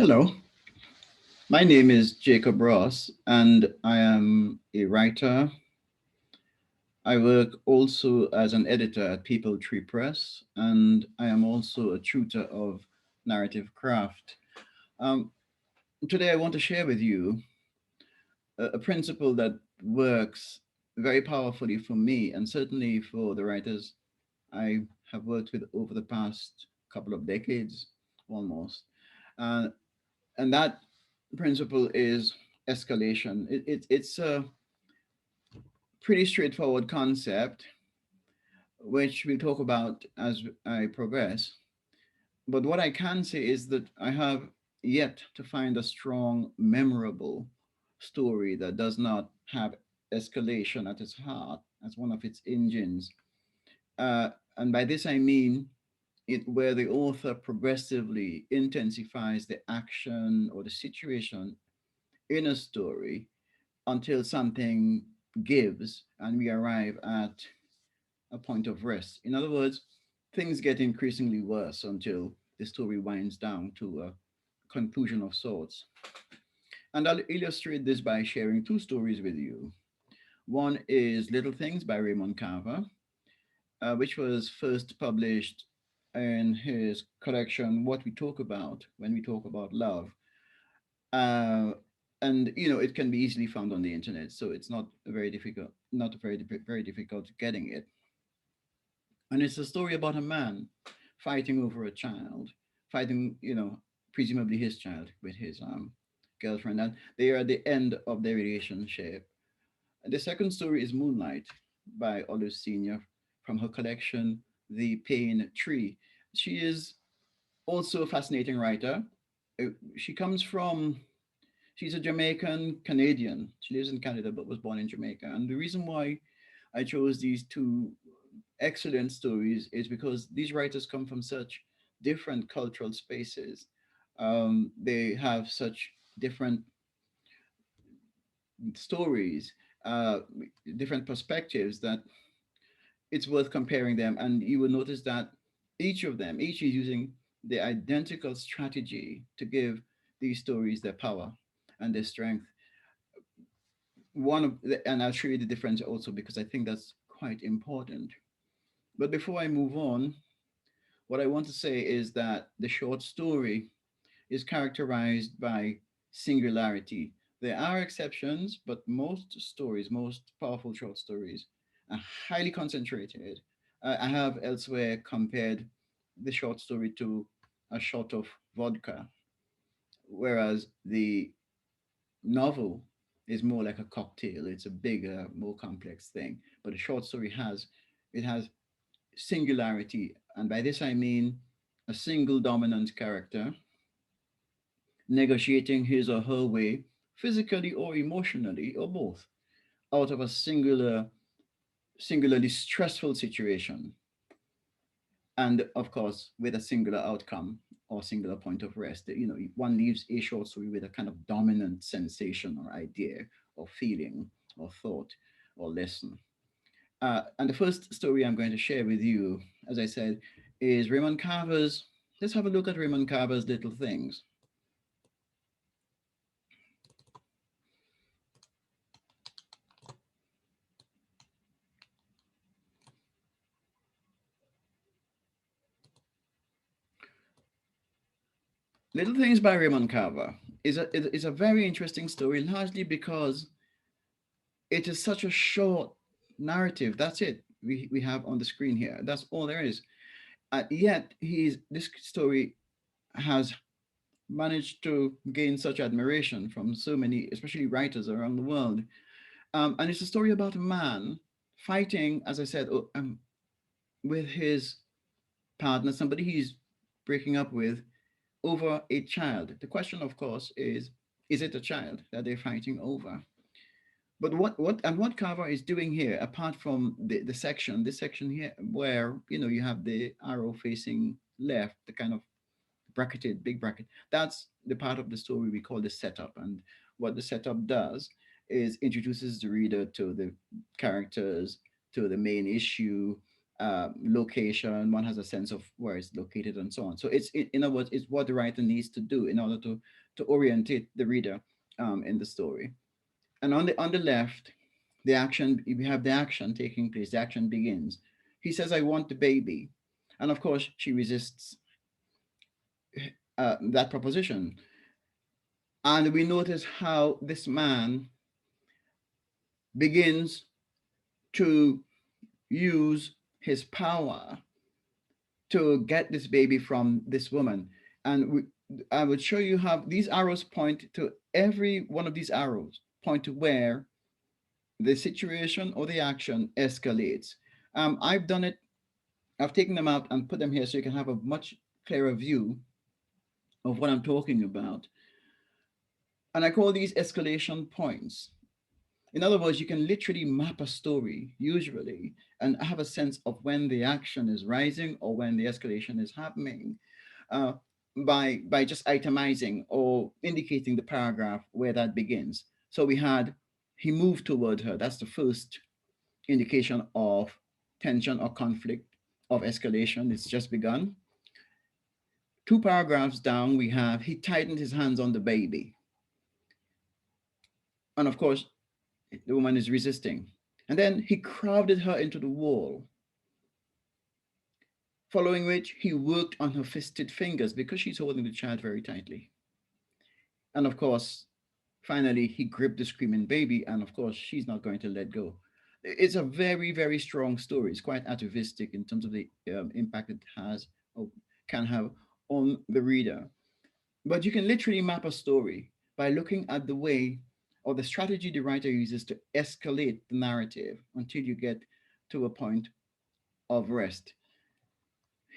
Hello, my name is Jacob Ross, and I am a writer. I work also as an editor at People Tree Press, and I am also a tutor of narrative craft. Um, Today, I want to share with you a principle that works very powerfully for me, and certainly for the writers I have worked with over the past couple of decades almost. Uh, and that principle is escalation. It's a pretty straightforward concept, which we'll talk about as I progress. But what I can say is that I have yet to find a strong, memorable story that does not have escalation at its heart as one of its engines. And by this I mean it where the author progressively intensifies the action or the situation in a story until something gives and we arrive at a point of rest. In other words, things get increasingly worse until the story winds down to a conclusion of sorts. And I'll illustrate this by sharing two stories with you. One is Little Things by Raymond Carver, which was first published in his collection What We Talk About When We Talk About Love. Uh, and it can be easily found on the internet, so it's not very difficult getting it. And it's a story about a man fighting over a child, fighting, presumably his child with his girlfriend, and they are at the end of their relationship. And the second story is Moonlight by Olive Senior from her collection The Pain Tree. She is also a fascinating writer. She comes from She's a Jamaican Canadian. She lives in Canada but was born in Jamaica. And the reason why I chose these two excellent stories is because these writers come from such different cultural spaces. They have such different stories, uh, different perspectives that it's worth comparing them. And you will notice that each is using the identical strategy to give these stories their power and their strength. And I'll show you the difference also because I think that's quite important. But before I move on, what I want to say is that the short story is characterized by singularity. There are exceptions, but most powerful short stories, are highly concentrated. I have elsewhere compared the short story to a shot of vodka, whereas the novel is more like a cocktail. It's a bigger, more complex thing. But a short story has singularity, and by this I mean a single dominant character negotiating his or her way, physically or emotionally, or both, out of a singularly stressful situation, and of course, with a singular outcome or singular point of rest. One leaves a short story with a kind of dominant sensation or idea or feeling or thought or lesson. And the first story I'm going to share with you, as I said, is Raymond Carver's. Let's have a look at Raymond Carver's Little Things. Little Things by Raymond Carver is a very interesting story, largely because it is such a short narrative. That's it. We have on the screen here. That's all there is. Yet this story has managed to gain such admiration from so many, especially writers around the world. And it's a story about a man fighting, as I said, with his partner, somebody he's breaking up with, over a child. The question, of course, is it a child that they're fighting over? But what Carver is doing here, apart from this section here, where you have the arrow facing left, the kind of bracketed, big bracket, that's the part of the story we call the setup. And what the setup does is introduces the reader to the characters, to the main issue, location, one has a sense of where it's located and so on. So it's in other words, it's what the writer needs to do in order to orientate the reader in the story. And on the left, the action, we have the action taking place. The action begins. He says, "I want the baby," and of course she resists that proposition. And we notice how this man begins to use his power to get this baby from this woman. And I would show you how these arrows point to, every one of these arrows point to where the situation or the action escalates. I've done it, I've taken them out and put them here so you can have a much clearer view of what I'm talking about. And I call these escalation points. In other words, you can literally map a story, usually, and have a sense of when the action is rising or when the escalation is happening, uh, by just itemizing or indicating the paragraph where that begins. So we had, he moved toward her. That's the first indication of tension or conflict, of escalation. It's just begun. Two paragraphs down, we have, he tightened his hands on the baby. And of course, the woman is resisting. And then he crowded her into the wall, following which he worked on her fisted fingers because she's holding the child very tightly. And of course, finally, he gripped the screaming baby, and of course, she's not going to let go. It's a very, very strong story. It's quite atavistic in terms of the impact it has or can have on the reader. But you can literally map a story by looking at the way or the strategy the writer uses to escalate the narrative until you get to a point of rest.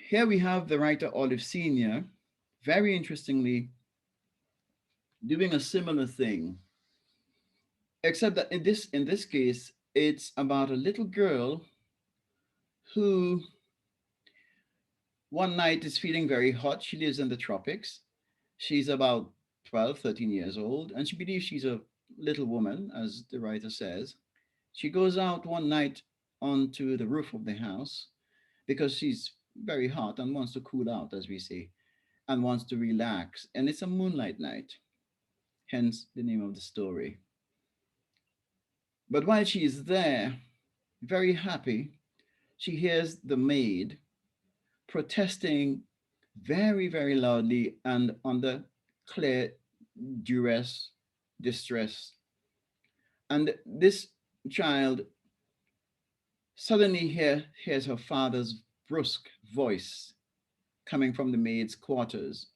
Here we have the writer Olive Sr., very interestingly, doing a similar thing, except that in this case, it's about a little girl who one night is feeling very hot. She lives in the tropics. She's about 12, 13 years old, and she believes she's a little woman, as the writer says. She goes out one night onto the roof of the house because she's very hot and wants to cool out, as we say, and wants to relax. And it's a moonlight night, hence the name of the story. But while she is there, very happy, she hears the maid protesting very, very loudly and under clear duress, distress. And this child suddenly hears her father's brusque voice coming from the maid's quarters,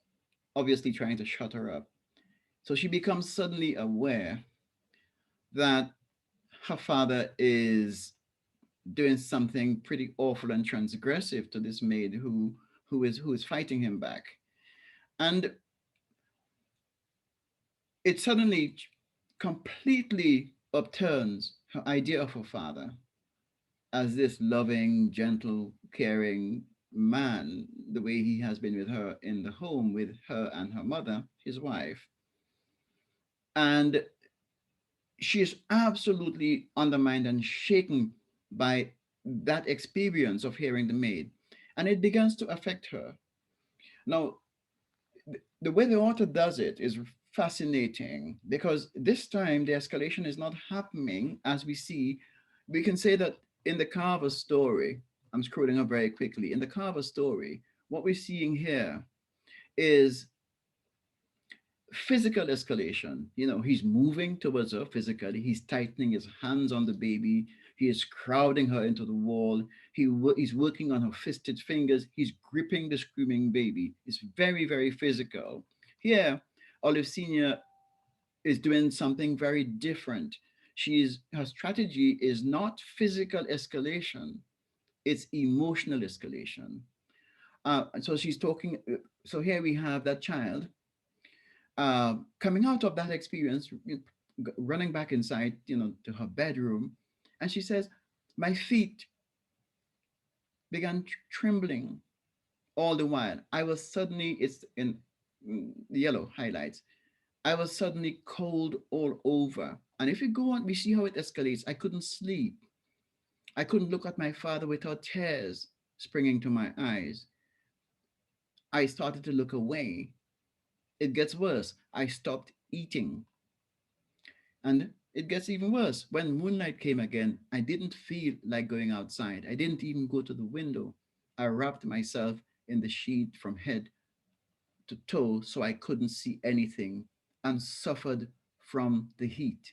obviously trying to shut her up. So she becomes suddenly aware that her father is doing something pretty awful and transgressive to this maid who is fighting him back. And it suddenly completely upturns her idea of her father as this loving, gentle, caring man, the way he has been with her in the home, with her and her mother, his wife. And she is absolutely undermined and shaken by that experience of hearing the maid. And it begins to affect her. Now, the way the author does it is fascinating because this time the escalation is not happening as we see. We can say that in the Carver story, I'm scrolling up very quickly. In the Carver story, what we're seeing here is physical escalation. He's moving towards her physically. He's tightening his hands on the baby. He is crowding her into the wall. He's working on her fisted fingers. He's gripping the screaming baby. It's very, very physical. Here, Olive Senior is doing something very different. Her strategy is not physical escalation, it's emotional escalation. So she's talking. So here we have that child coming out of that experience, running back inside, to her bedroom, and she says, "My feet began trembling all the while. I was suddenly, it's in the yellow highlights. I was suddenly cold all over. And if you go on, we see how it escalates. I couldn't sleep. I couldn't look at my father without tears springing to my eyes. I started to look away. It gets worse. I stopped eating. And it gets even worse. When moonlight came again, I didn't feel like going outside. I didn't even go to the window. I wrapped myself in the sheet from head to toe so I couldn't see anything and suffered from the heat.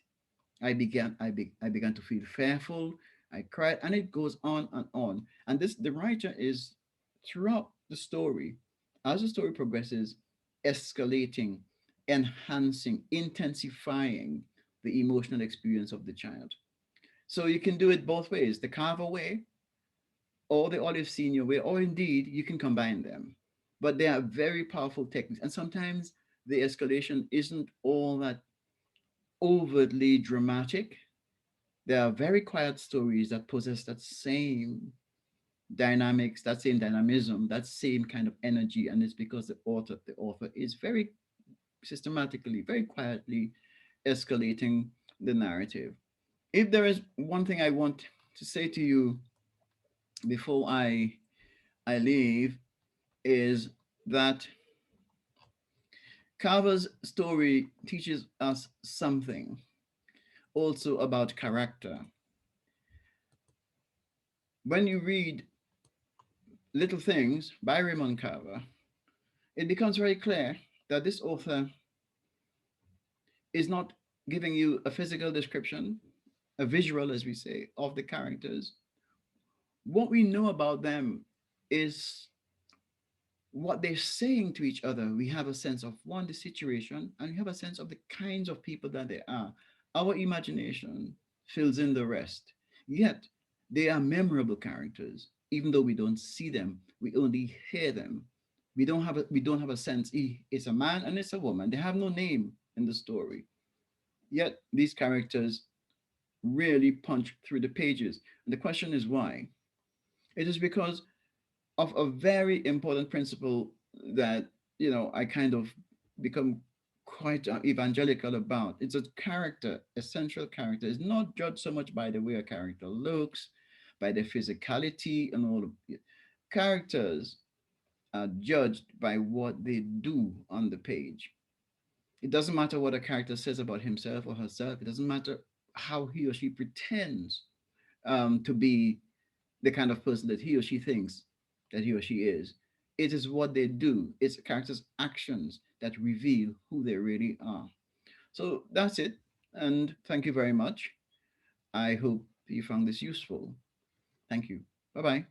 I began to feel fearful. I cried, and it goes on and on. And this the writer is throughout the story, as the story progresses, escalating, enhancing, intensifying the emotional experience of the child. So you can do it both ways: the Carver way or the Olive Senior way, or indeed you can combine them. But they are very powerful techniques, and sometimes the escalation isn't all that overtly dramatic. There are very quiet stories that possess that same dynamics, that same dynamism, that same kind of energy, and it's because the author is very systematically, very quietly escalating the narrative. If there is one thing I want to say to you before I leave, is that Carver's story teaches us something also about character. When you read Little Things by Raymond Carver, it becomes very clear that this author is not giving you a physical description, a visual, as we say, of the characters. What we know about them is what they're saying to each other. We have a sense of one, the situation, and we have a sense of the kinds of people that they are. Our imagination fills in the rest. Yet, they are memorable characters, even though we don't see them, we only hear them. We don't have a sense. It's a man and it's a woman. They have no name in the story. Yet these characters really punch through the pages. And the question is why? It is because of a very important principle that I kind of become quite evangelical about. It's a character, essential character is not judged so much by the way a character looks, by their physicality and all of it. Characters are judged by what they do on the page. It doesn't matter what a character says about himself or herself. It doesn't matter how he or she pretends to be the kind of person that he or she thinks that he or she is. It is what they do, it's a character's actions that reveal who they really are. So that's it. And thank you very much. I hope you found this useful. Thank you. Bye bye.